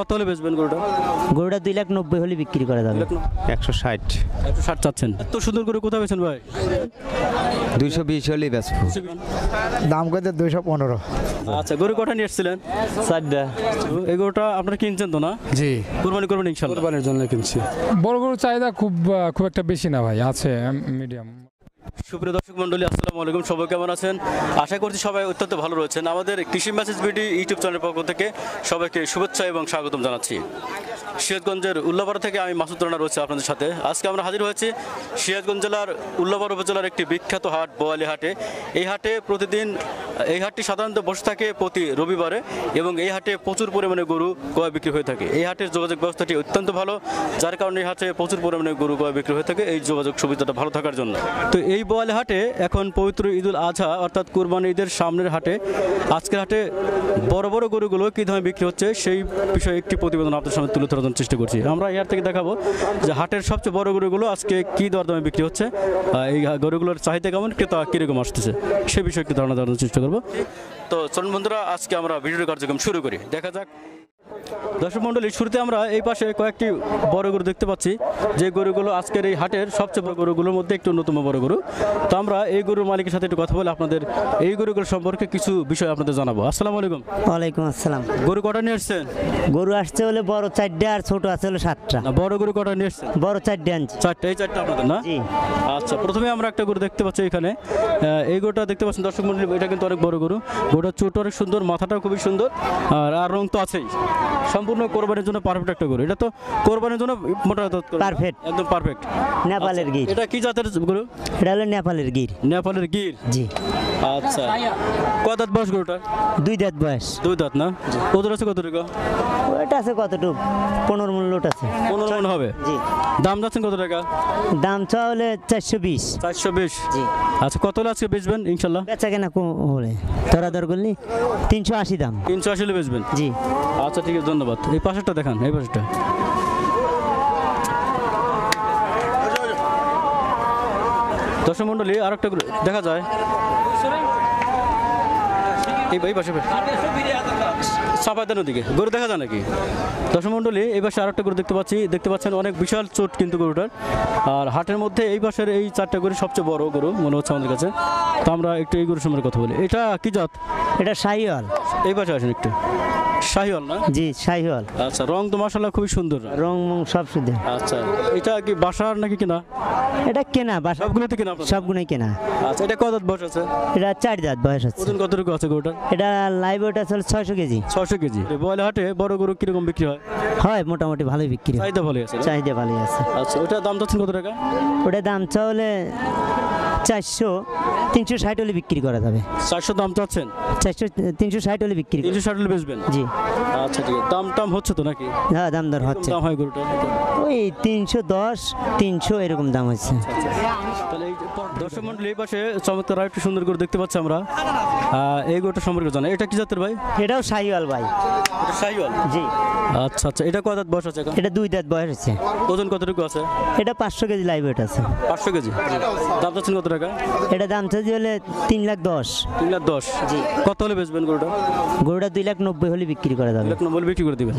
কত হলে বেচবেন গরুটা? গরুটা 2,90,000 হলে বিক্রি করা যাবে। 160 160 চাচ্ছেন? এত সুন্দর করে কোথায় বেচেন ভাই? 220 হলেই বেচবো। দাম কত? 215। আচ্ছা, গরু কটা নিয়ে এসেছিলেন? 4টা। এই গরুটা আপনারা কিনছেন তো না? জি, কুরবানি করবেন ইনশাআল্লাহ? কোরবানির জন্য কিনছি। বড় গরুর চাহিদা খুব একটা বেশি না ভাই, আছে মিডিয়াম। সুপ্রিয় দর্শক মণ্ডলী, আসসালামু আলাইকুম। সবাই কেমন আছেন? আশা করছি সবাই অত্যন্ত ভালো রয়েছেন। আমাদের কৃষি মেসেজ বিডি ইউটিউব চ্যানেলের পক্ষ থেকে সবাইকে শুভেচ্ছা এবং স্বাগতম জানাচ্ছি। সিরাজগঞ্জের উল্লাপাড়া থেকে আমি মাসুদ রানা রয়েছে আপনাদের সাথে। আজকে আমরা হাজির হয়েছি সিরাজগঞ্জ জেলার উল্লাপাড়া উপজেলার একটি বিখ্যাত হাট, বোয়ালি হাটে। এই হাটে প্রতিদিন, এই হাটটি সাধারণত বসে থাকে প্রতি রবিবারে এবং এই হাটে প্রচুর পরিমাণে গরু ক্রয় বিক্রি হয়ে থাকে। এই হাটের যোগাযোগ ব্যবস্থাটি অত্যন্ত ভালো, যার কারণে এই হাটে প্রচুর পরিমাণে গরু ক্রয় বিক্রি হয়ে থাকে এই যোগাযোগ সুবিধাটা ভালো থাকার জন্য। তো এই বোয়ালি হাটে এখন পবিত্র ঈদুল আজহা অর্থাৎ কুরবানি ঈদের সামনের হাটে, আজকের হাটে বড় বড় গরুগুলো কী দামে বিক্রি হচ্ছে সেই বিষয়ে একটি প্রতিবেদন আপনাদের সামনে তুলে ধরার চেষ্টা করছি। আমরা এই হাট থেকে দেখাবো যে হাটের সবচেয়ে বড় গরুগুলো আজকে কী দরদামে বিক্রি হচ্ছে, এই গরুগুলোর চাহিদা কেমন, ক্রেতা কীরকম আসতেছে সে বিষয়ে একটু ধারণা দেওয়ার চেষ্টা করবো। তো চলুন বন্ধুরা, আজকে আমরা ভিডিও কার্যক্রম শুরু করি। দেখা যাক। দর্শক মণ্ডলী, শুরুতে আমরা এই পাশে কয়েকটি বড় গরু দেখতে পাচ্ছি, যে গরুগুলো আজকের এই হাটের সবচেয়ে বড় গরুগুলোর মধ্যে একটু অন্যতম বড় গরু। তো আমরা এই গরুর মালিকের সাথে একটু কথা বলে আপনাদের এই গরুগুলো সম্পর্কে কিছু বিষয় আপনাদের জানাবো। আসসালামু আলাইকুম। ওয়ালাইকুম আসসালাম। গরু কটা নিয়ে এসছেন? গরু আসছে হলে বড় 4টা আর ছোট আছে হলো 7টা। না, বড় গরু কটা নিয়ে এসছেন? বড় 4টা আনছি। 4টা? এই 4টা আপনাদের না? জি। আচ্ছা, প্রথমে আমরা একটা গরু দেখতে পাচ্ছি এখানে। এই গরুটা দেখতে পাচ্ছেন দর্শক মণ্ডলী, এটা কিন্তু অনেক বড় গরু। গরুটার চোট অনেক সুন্দর, মাথাটাও খুবই সুন্দর, আর রং তো আছেই। সম্পূর্ণ কোরবানির জন্য পারফেক্ট একটা গরু। এটা তো কোরবানির জন্য মোটা পারফেক্ট, একদম পারফেক্ট। নেপালের গির। এটা কি জাতের গরু? এটা হলো নেপালের গির। নেপালের গির? জি। আচ্ছা, কয় দাঁত বয়স গরুটা? 2 দাঁত বয়স। 2 দাঁত না? ওজন আছে কতটুকু? ওটা আছে কতটুকু? 15 মূল লোট আছে। 15 মণ হবে? জি। দাম যাচ্ছেন কত টাকা? দাম চা হলে 420। 420? জি। আচ্ছা, কত হলে আজকে বেচবেন ইনশাল্লাহ? বেচা কেনা হলে ধরা দর করলি 380 দাম। 380 হলে বেচবেন? জি। আচ্ছা, ঠিক আছে, ধন্যবাদ। এই পাশেরটা দেখান, এই পাশেরটা। দর্শক মণ্ডলী, আর একটা দেখা যায় এই পাশে সাফায়দার ওদিকে গরু দেখা যায় নাকি? দর্শক মণ্ডলী, এই পাশে আর একটা গরু দেখতে পাচ্ছেন অনেক বিশাল চোট কিন্তু গরুটার। আর হাটের মধ্যে এই পাশের এই 4টা গরু সবচেয়ে বড় গরু মনে হচ্ছে আমাদের কাছে। তো আমরা একটু এই গরুর সম্পর্কে কথা বলি। এটা কি জাত? এটা শাহিওয়াল। এই পাশে আসেন একটু। শাহিওয়াল না? জি, শাহিওয়াল। আচ্ছা, রং তো মাশাআল্লাহ খুবই সুন্দর। রং সব সুন্দর। আচ্ছা, এটা কি বাসার নাকি কিনা? এটা কেনা, বাসা সবগুলোতে কিনা আপনাদের? সবগুলোই কেনা। আচ্ছা, এটা কত দাঁত বয়স আছে? এটা 4 দাঁত বয়স আছে। ওজন কতটুকু আছে গরুটার? এটা লাইভ ওটা চলে 600 কেজি। 600 কেজি। বোয়ালি হাটে বড় গরু কিরকম বিক্রি হয়? হয় মোটামুটি ভালোই বিক্রি হয়। চাহিদা ভালোই আছে না? চাহিদা ভালোই আছে। আচ্ছা, ওটার দাম যাচ্ছেন কত টাকা? ওটা দাম চাওলে 360 হলে বিক্রি করা যাবে। 400 দাম চাচ্ছেন? 360 হলে বিক্রি। 360 হলে বেচবেন? জি। আচ্ছা, ঠিক আছে। দাম হচ্ছে তো নাকি? হ্যাঁ, দাম দর হচ্ছে। দাম হয় গরুটা ওই 310 300 এরকম দাম হচ্ছে। তাহলে এই দর্শক মণ্ডলী, এই পাশে চমৎকার আরেকটি সুন্দর গরু দেখতে পাচ্ছি আমরা। এই গরুটা সম্পর্কে জানা, এটা কি জাতের ভাই? এটাও শাহিওয়াল ভাই। এটা শাহিওয়াল? জি। আচ্ছা আচ্ছা, এটা কয় দাঁত বয়স আছে এখন? এটা 2 দাঁত বয়স আছে। ওজন কতটুকু আছে? এটা 500 কেজি লাইভ ওয়েট আছে। 500 কেজি। দাম যাচ্ছেন কত টাকা? এটা দাম চাচ্ছি হলে 3,10,000। 3,10,000? জি। কত হলে বেচবেন গরুটা? গরুটা 2,90,000 হলে বিক্রি করা যাবে। 2,90,000 বিক্রি করে দিবেন?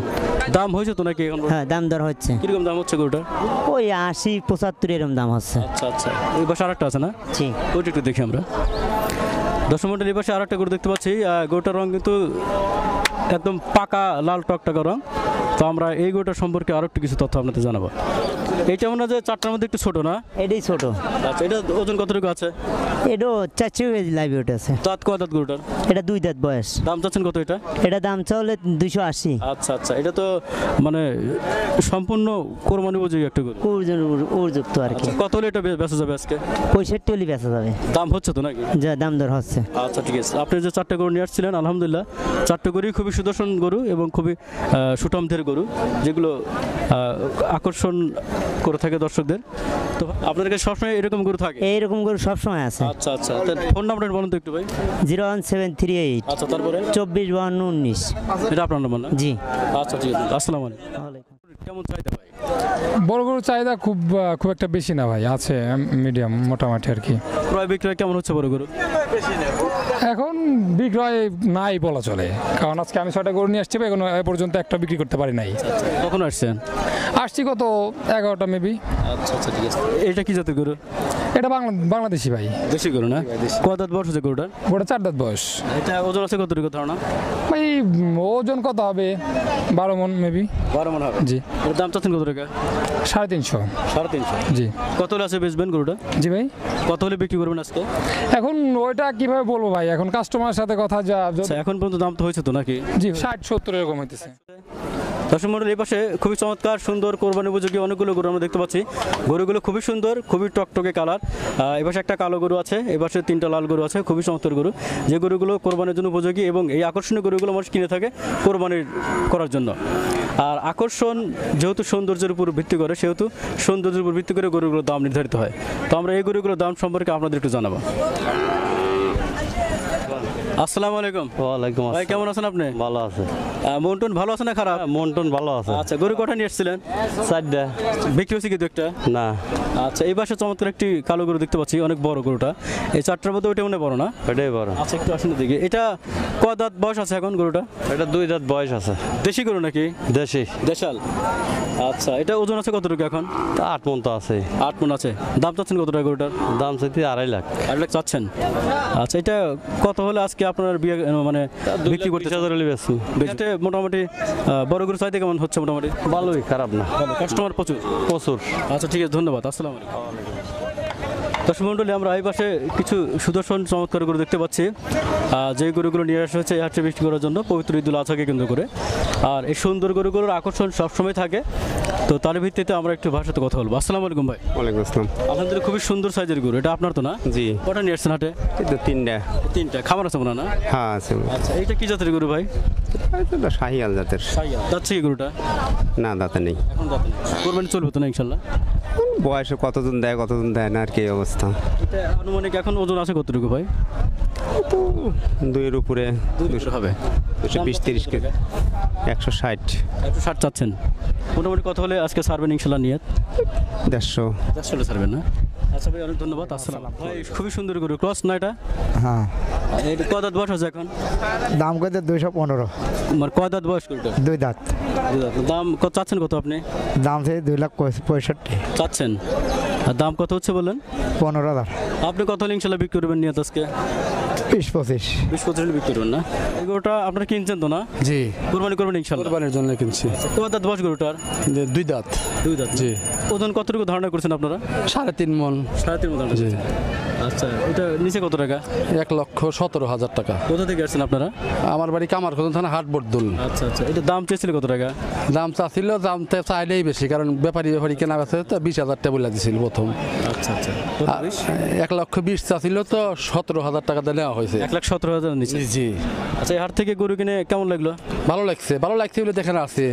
দাম হয়েছে তো নাকি এখন? হ্যাঁ, দাম দর হচ্ছে। কিরকম দাম হচ্ছে গরুটা? ওই 80-75 এরকম দাম হচ্ছে। আচ্ছা আচ্ছা, এই পাশে আরেকটা আছে না? জি। ওইটা একটু দেখি আমরা। দর্শক মণ্ডলী, এই পাশে আরেকটা গরু দেখতে পাচ্ছি। গরুটার রং কিন্তু একদম পাকা লাল টকটকা রং। তো আমরা এই গরুটার সম্পর্কে আরো একটু কিছু তথ্য আপনাদের জানাবো। এইটা মনে হয় যে 4টার মধ্যে একটু ছোট না? এটাই ছোট। আচ্ছা, এটা ওজন কতটুকু আছে? এটাও 400 কেজি লাইভ ওয়েট আছে। দাঁত কয় দাঁত গরুটার? এটা 2 দাঁত বয়স। দাম চাচ্ছেন কত এটা? এটা দাম চাওলে 280। আচ্ছা আচ্ছা, এটা তো মানে সম্পূর্ণ কোরবানি উপযোগী একটা গরু। উপযুক্ত আর কি। কত হলে এটা বেচা যাবে আজকে? 65 হলে বেচা যাবে। দাম হচ্ছে তো নাকি? যা দাম দর হচ্ছে। আচ্ছা, ঠিক আছে। আপনি যে 4টা গরু নিয়ে আসছিলেন, আলহামদুলিল্লাহ 4টা গরুই খুবই সুদর্শন গরু এবং খুবই সুঠামদের গরু, যেগুলো আকর্ষণ করে থাকে দর্শকদের। তো আপনাদের কাছে সবসময় এরকম গরু থাকে? এইরকম গরু সবসময় আছে। আচ্ছা আচ্ছা, ফোন নাম্বারটা বলুন তো একটু ভাই। 01738। আচ্ছা, তারপরে 245219। এটা আপনার নাম্বার না? জি। আচ্ছা, ঠিক আছে। আসসালামু আলাইকুম। ওয়ালাইকুম। কেমন চাহিদা ভাই? বড় গরুর চাহিদা খুব একটা বেশি না ভাই, আছে মিডিয়াম মোটামুটি আর কি। ক্রয় বিক্রয় কেমন হচ্ছে বড় গরু? এখন বিক্রয় নাই বলা চলে, কারণ আজকে আমি 6টা গরু নিয়ে আসছি ভাই, এখনো এ পর্যন্ত একটা বিক্রি করতে পারি নাই। কখন আসছেন? আসছি কত 11টা মেবি। আচ্ছা আচ্ছা, ঠিক আছে। এটা কি জাতের গরু? এটা বাংলাদেশি ভাই। দেশি গরু না? কত দাঁত বয়স হচ্ছে গরুটার? ওটা 4 দাঁত বয়স। এটা ওজন আছে কতটুকু ধারণা? ভাই ওজন কত হবে, 12 মন মেবি। 12 মন হবে। জি। এর দাম চাচ্ছেন কত টাকা? 350। 350। জি। কত হলে আছে বেচবেন গরুটা? জি ভাই। কত হলে বিক্রি করবেন আজকে? এখন ওইটা কিভাবে বলবো ভাই, এখন কাস্টমারের সাথে কথা আচ্ছা, এখন পর্যন্ত দাম তো হয়েছে তো নাকি? জি 60-70 এরকম হইতেছে। দর্শক মণ্ডলী, এই পাশে খুবই চমৎকার সুন্দর কোরবানি উপযোগী অনেকগুলো গরু আমরা দেখতে পাচ্ছি। গরুগুলো খুবই সুন্দর, খুবই টকটকে কালার। এই পাশে একটা কালো গরু আছে, এই পাশে 3টা লাল গরু আছে, খুবই চমৎকার গরু, যে গরুগুলো কোরবানির জন্য উপযোগী এবং এই আকর্ষণীয় গরুগুলো মানুষ কিনে থাকে কোরবানির করার জন্য। আর আকর্ষণ যেহেতু সৌন্দর্যের উপর ভিত্তি করে, সেহেতু সৌন্দর্যের উপর ভিত্তি করে গরুগুলোর দাম নির্ধারিত হয়। তো আমরা এই গরুগুলোর দাম সম্পর্কে আপনাদের একটু জানাবো। আসসালামু আলাইকুম। ওয়ালাইকুম ভাই কেমন আছেন আপনি? ভালো আছে। মন্টন ভালো আছে না খারাপ? মন্টন ভালো আছে। আচ্ছা, গরু কটা নিয়ে এসেছিলেন? 4টা। বিক্রি হয়েছে কিন্তু একটা? না, আচ্ছা, এই পাশে চমৎকার একটি কালো গরু দেখতে পাচ্ছি, অনেক বড় গরুটা। এই 4টার মধ্যে ওইটা মনে হয় বড় না? ওটাই বড়। আচ্ছা, একটু আসুন দিকে। এটা ক দাঁত বয়স আছে এখন গরুটা? এটা 2 দাঁত বয়স আছে। দেশি গরু নাকি? দেশি। দেশাল। আচ্ছা, এটা ওজন আছে কতটুকু এখন? 8 মন তো আছে। 8 মণ আছে। দাম চাচ্ছেন কত টাকা গরুটার? দাম চাইতে 2.5 লাখ। 8 লাখ চাচ্ছেন। আচ্ছা, এটা কত হলে আজকে আপনার বিয়ে মানে বিক্রি করতে 20,000 হলে বেশি। বেচতে? মোটামুটি বড় গরু চাইতে কেমন হচ্ছে মোটামুটি? ভালোই, খারাপ না। কাস্টমার প্রচুর? প্রচুর। আচ্ছা, ঠিক আছে, ধন্যবাদ। আসসালামু আলাইকুম। দর্শক মণ্ডলী, আমরা এই পাশে কিছু সুদর্শন চমৎকার গরু দেখতে পাচ্ছি, যে গরুগুলো নিয়ে আসা হয়েছে এই হাটে বিক্রি করার জন্য পবিত্র ঈদুল আজহাকে কেন্দ্র করে। আর এই সুন্দর গরুগুলোর আকর্ষণ সবসময় থাকে, তো তার ভিত্তিতে আমরা একটু ভাষাতে কথা বলবো। আসসালামু আলাইকুম ভাই। ওয়ালাইকুম আসসালাম। আলহামদুলিল্লাহ, খুবই সুন্দর সাইজের গরু। এটা আপনার তো না? জি। কটা নিয়ে আসছেন হাটে? কিন্তু 3টা। 3টা। খামার আছে মনে হয় না? হ্যাঁ আছে। আচ্ছা, এইটা কি জাতের গরু ভাই? এটা শাহিয়াল জাতের। যাচ্ছে কি গরুটা? না, দাঁতে নেই। এখন যাচ্ছে না। কোরবানি চলবে তো না ইনশাল্লাহ? বয়সে কতজন দেয় কতজন দেয় না আর কি অবস্থা। এটা আনুমানিক এখন ওজন আছে কতটুকু ভাই? 2-এর উপরে। 200 হবে। 220-30 কেজি। 160। 160 চাচ্ছেন। মোটামুটি কত হলে আজকে ছাড়বেন ইনশাল্লাহ নিয়ত? 150। 150 হলে ছাড়বেন না? আচ্ছা ভাই, অনেক ধন্যবাদ। আসসালাম ভাই। খুবই সুন্দর গরু, ক্রস না এটা? হ্যাঁ। এটা কয় দাঁত বয়স আছে এখন? দাম কত? 215। মানে কয় দাঁত বয়স গরুটা? 2 দাঁত। দাম কত চাচ্ছেন কত আপনি? দাম থেকে 2,65,000। চাচ্ছেন। আর দাম কত হচ্ছে বললেন? 15,000। আপনি কত হলে ইনশাল্লাহ বিক্রি করবেন নিয়ত আজকে? 20-25। 20-25 হলে বিক্রি করবেন না? এই গরুটা আপনারা কিনছেন তো না? জি, কোরবানি করবেন ইনশাল্লাহ? কোরবানির জন্য কিনছি। কয় দাঁত বয়স গরুটার? 2 দাঁত। 2 দাঁত। জি। ওজন কতটুকু ধারণা করছেন আপনারা? 3.5 মন। 3.5 মণ ধারণা জি। করছেন। আচ্ছা, এটা নিচে কত টাকা? 1,17,000 টাকা। কোথা থেকে আসছেন আপনারা? আমার বাড়ি কামারখোদন থানা হাটবর্দুল। আচ্ছা আচ্ছা, এটা দাম চেয়েছিল কত টাকা? দাম চাচ্ছিল, দাম চাইলেই বেশি, কারণ ব্যাপারী কেনা বেচা তো 20,000 টাকা বলে দিছিল প্রথম। আচ্ছা আচ্ছা, 1,20,000 চাচ্ছিল তো 17,000 টাকা দিয়ে নেওয়া হয়েছে। 1,17,000 নিচে। জি। আচ্ছা, এই হাট থেকে গরু কিনে কেমন লাগলো? ভালো লাগছে বলে দেখেন আছে।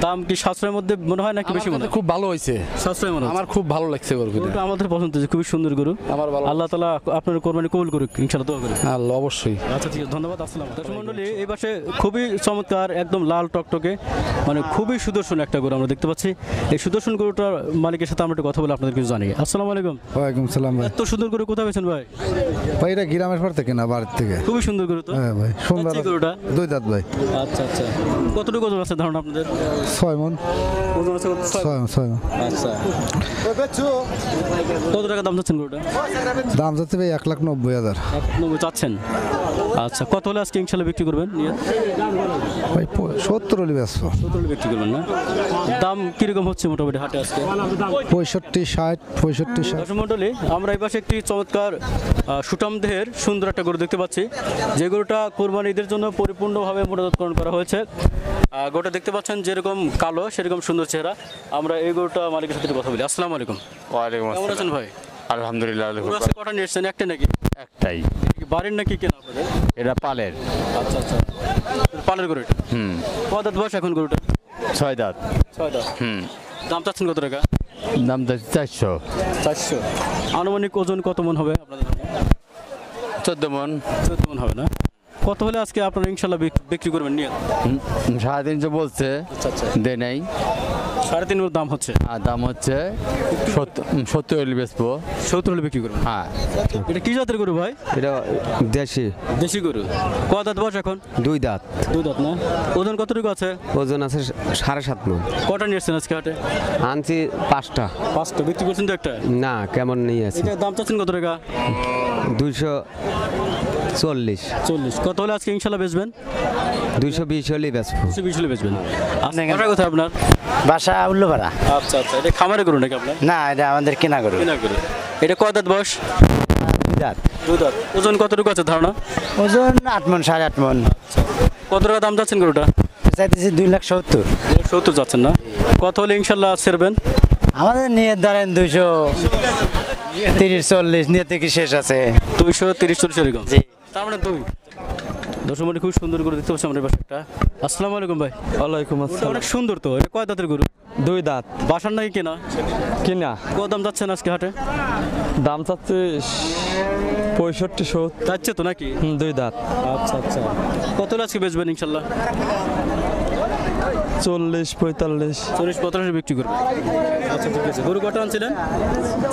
দাম কি সাশ্রয়ের মধ্যে মনে হয় নাকি বেশি মনে হয়? খুব ভালো হয়েছে। সাশ্রয় মনে হয়। আমার খুব ভালো লাগছে গরুগুলো। গরুটা আমাদের পছন্দ হয়েছে, খুবই সুন্দর গরু। আমার ভালো। আল্লাহ তাআলা আপনার কোরবানি কবুল করুক ইনশাআল্লাহ, দোয়া করি। আল্লাহ অবশ্যই। আচ্ছা ঠিক আছে, ধন্যবাদ। আসসালাম। দর্শক মণ্ডলী, এই পাশে খুবই চমৎকার একদম লাল টকটকে মানে খুবই সুদর্শন একটা গরু আমরা দেখতে পাচ্ছি। এই সুদর্শন গরুটার মালিকের সাথে আমরা একটু কথা বলে আপনাদের কিছু জানি। আসসালামু আলাইকুম। ওয়ালাইকুম সালাম ভাই। এত সুন্দর গরু কোথায় পেয়েছেন ভাই? ভাই এটা গ্রামের পর থেকে না, বাড়ির থেকে। খুবই সুন্দর গরু তো। হ্যাঁ ভাই, সুন্দর। যাচ্ছে গরুটা? 2 দাঁত ভাই। আচ্ছা আচ্ছা, কতটুকু ওজন আছে ধারণা আপনাদের? 6 মন। ওজন আছে 6 মন। আচ্ছা, কত টাকা দাম চাচ্ছেন গরুটা? দাম যাচ্ছে ভাই 1,90,000। 90 চাচ্ছেন। আচ্ছা, কত হলে আজকে ইনশাল্লাহ বিক্রি করবেন? ভাই 70 হলে বেচবো। 70 হলে বিক্রি করবেন না? দাম কিরকম হচ্ছে মোটামুটি হাটে আজকে? 65, 60, 65, 60। দর্শক মণ্ডলী, আমরা এই পাশে একটি চমৎকার সুঠাম দেহের সুন্দর একটা গরু দেখতে পাচ্ছি, যে গরুটা কোরবানি ঈদের জন্য পরিপূর্ণভাবে মোটাজাতকরণ করা হয়েছে। গরুটা দেখতে পাচ্ছেন যেরকম কালো সেরকম সুন্দর চেহারা। আমরা এই গরুটা মালিকের সাথে কথা বলি। আসসালামু আলাইকুম। ওয়ালাইকুম কেমন আছেন আসসালাম। ভাই? আলহামদুলিল্লাহ। গরু আজকে কটা নিয়ে এসেছেন? একটা নাকি? একটাই। কি বাড়ির নাকি কেনা আপনাদের? এটা পালের। আচ্ছা আচ্ছা, পালের গরু এটা। কত দাঁত বয়স এখন গরুটা? 6 দাঁত। 6 দাঁত। দাম চাচ্ছেন কত টাকা? দাম 400। 400। আনুমানিক ওজন কত মন হবে আপনাদের? 14 মন। 14 মন হবে না? কত হলে আজকে আপনারা ইনশাল্লাহ বিক্রি করবেন নিয়ে? 350 বলছে, আচ্ছা আচ্ছা, দে নাই। 3.5 দাম হচ্ছে, আর দাম হচ্ছে 70 হলে বেচবো। 70 হলে বিক্রি করবেন। হ্যাঁ, এটা কি জাতের গরু ভাই? এটা দেশি দেশি গরু। কত দাঁত বয়স এখন? 2 দাঁত, 2 দাঁত না? ওজন কতটুকু আছে? ওজন আছে 7.5 মণ। কটা নিয়ে এসছেন আজকে হাটে? আনছি 5টা। 5টা বিক্রি করছেন তো একটা? না, কেমন নিয়ে আছে? এটা দাম চাচ্ছেন কত টাকা? 240, 40। কত হলে আজকে ইনশাল্লাহ বেচবেন? 220 হলেই বেচবো। 220 হলে বেচবেন। বাসা কোথায় আপনার? বাসা উল্লোপাড়া। আচ্ছা আচ্ছা, এটা খামারে গরু নাকি আপনার? না, এটা আমাদের কেনা গরু। কেনা গরু। এটা কয় দাঁত বয়স? 2 দাঁত। 2 দাঁত। ওজন কতটুকু আছে ধারণা? ওজন 8 মণ, 8.5 মণ। কত টাকা দাম চাচ্ছেন গরুটা? চাইতেছি 2,70,000। 70 যাচ্ছেন না? কত হলে ইনশাল্লাহ ছেড়বেন? আমাদের নিয়ে ধরেন 230-40 নিয়ে থেকে শেষ আছে। 230-40 এরকম। জি। তার মানে 2। দর্শক মন্ডলী খুব সুন্দর গরু দেখতে পাচ্ছি আমাদের পাশে একটা। আসসালামু আলাইকুম ভাই। ওয়ালাইকুম ওটা আসসালাম। অনেক সুন্দর তো। এটা কয় দাঁতের গরু? 2 দাঁত। বাসার নাকি কেনা? কিনা। কত দাম যাচ্ছেন আজকে হাটে? দাম চাচ্ছে 65-70। যাচ্ছে তো নাকি? 2 দাঁত। আচ্ছা আচ্ছা। কত হলে আজকে বেচবেন ইনশাল্লাহ? 40-45। 40-45 বিক্রি করবেন। আচ্ছা ঠিক আছে। গরু কটা আনছিলেন?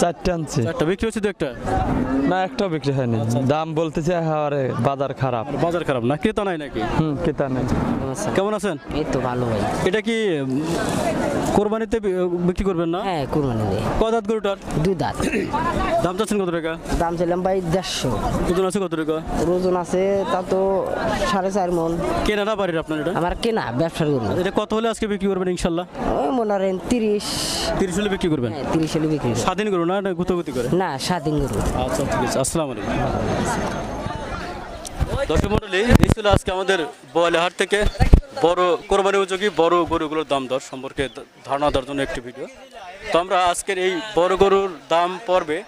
4টে আনছি। 4টা বিক্রি হচ্ছে তো একটা? না, একটাও বিক্রি হয়নি। দাম বলতেছে হাওয়ারে, বাজার খারাপ। বাজার খারাপ না? ক্রেতা নাই নাকি? কেতা নেই। কেমন আছেন? এই তো ভালো ভাই। এটা কি কোরবানিতে বিক্রি করবেন না? হ্যাঁ, কুরবানি দেয়। কয় দাঁত গরুটার? 2 দাঁত। দাম চাচ্ছেন কত টাকা? দাম ছিলাম ভাই 150। ওজন আছে কত টাকা? ওজন আছে তা তো 4.5 মণ। কেনা না বাড়ির আপনার এটা? আমার কেনা ব্যবসার গরু। এটা কত হলে আজকে বিক্রি করবেন ইনশাল্লাহ? ওই মনে করেন 30। 30 হলে বিক্রি করবেন। হ্যাঁ, 30 হলে বিক্রি করি। স্বাধীন গরু না? এটা গুতগুতি করে? না, স্বাধীন গরু। আচ্ছা ঠিক আছে। আসসালামু আলাইকুম। দর্শক মণ্ডলী, এই ছিল আজকে আমাদের বোয়ালিহাট থেকে বড় কোরবানি উপযোগী বড় গরুগুলোর দাম দর সম্পর্কে ধারণা দেওয়ার জন্য একটি ভিডিও। তো আমরা আজকের এই বড় গরুর দাম পর্বে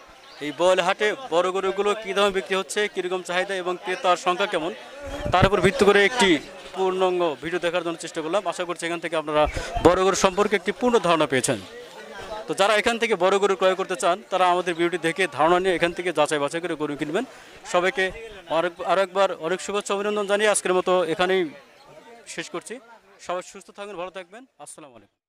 এই বোয়ালিহাটে বড় গরুগুলো কী দামে বিক্রি হচ্ছে, কীরকম চাহিদা এবং ক্রেতার সংখ্যা কেমন, তার উপর ভিত্তি করে একটি পূর্ণাঙ্গ ভিডিও দেখার জন্য চেষ্টা করলাম। আশা করছি এখান থেকে আপনারা বড় গরু সম্পর্কে একটি পূর্ণ ধারণা পেয়েছেন। তো যারা এখান থেকে বড় গরু ক্রয় করতে চান তারা আমাদের ভিডিওটি দেখে ধারণা নিয়ে এখান থেকে যাচাই বাছাই করে গরু কিনবেন। সবাইকে আরও একবার অনেক শুভেচ্ছা অভিনন্দন জানিয়ে আজকের মতো এখানেই শেষ করছি। সবাই সুস্থ থাকবেন, ভালো থাকবেন। আসসালামু আলাইকুম।